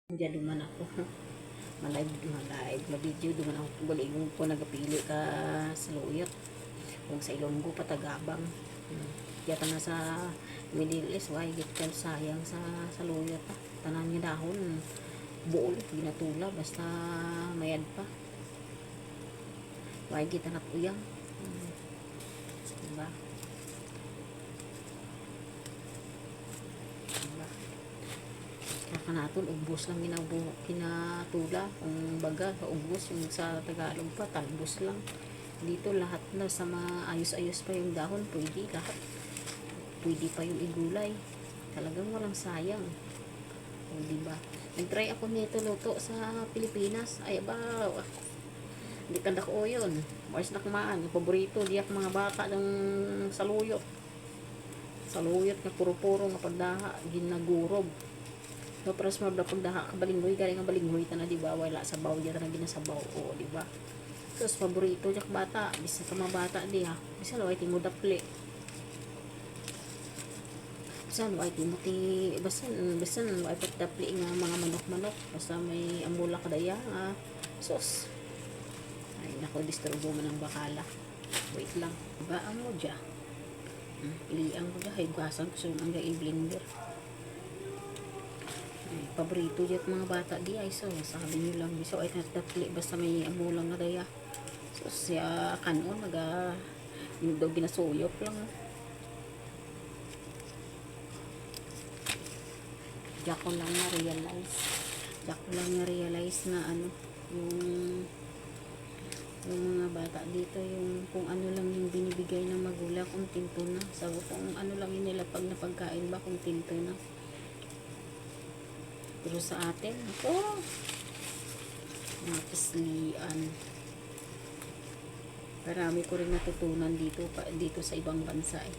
Diyan duman ako. Malive na video duman ako galing ko nagapili ka sa luyot. Kung sa Ilonggo patagabang. Yata na sa Middle East why git kan sayang sa luyot pa. Tanan niya dahon buol ginatula basta mayad pa. Why git anak uyang. Diba? Kanaton ubos lang kinatula kung baga ubos yung sa Tagalog pa talbos lang dito lahat na sa mga ayos-ayos pa yung dahon pwede lahat pwede pa yung igulay talagang walang sayang o diba nag-try ako nito luto sa Pilipinas ay ba hindi kanda ko yun mars nakmaan paborito diyak mga bata ng saluyot na puro-puro nga pagdaha ginagurob. No, pero mas mabda pagdaha ka balinghoy galing ang balinghoy ta na di ba wala sa baw diya na ginasabaw o di ba tapos paborito jak bata bisa ka mga bata di ha bisa laway timo dapli bisa laway timo ti basan laway pat dapli nga mga manok basta may ambula ka daya nga sos ay nako disturbo man ang bakala wait lang ba ang mo dya piliang ko dya higuasan ko sa mga i-blender paborito dyan mga bata di ay so sabi nyo lang so ay natapli basta may amulang na daya so siya kanon yung daw ginasuyop lang diyan ko lang na-realize na ano yung mga bata dito yung kung ano lang yung binibigay ng magulang kung tinto na sabi kung ano lang yung nilapag na pagkain ba kung tinto na pero sa atin, ako, mga kislian. Marami ko rin natutunan dito sa ibang bansa eh.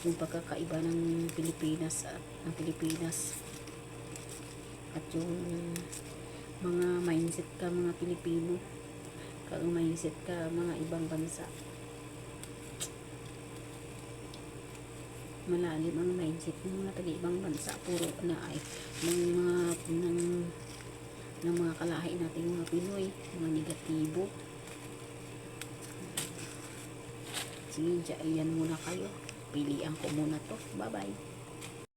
Yung pagkakaiba ng Pilipinas at yung mga mindset ka mga Pilipino. Kung mindset ka mga ibang bansa. Malalim ang mindset ng mga taga-ibang bansa puro na ay ng mga kalahi natin mga Pinoy mga negatibo sige, iyan muna kayo pilian ko muna to, bye bye.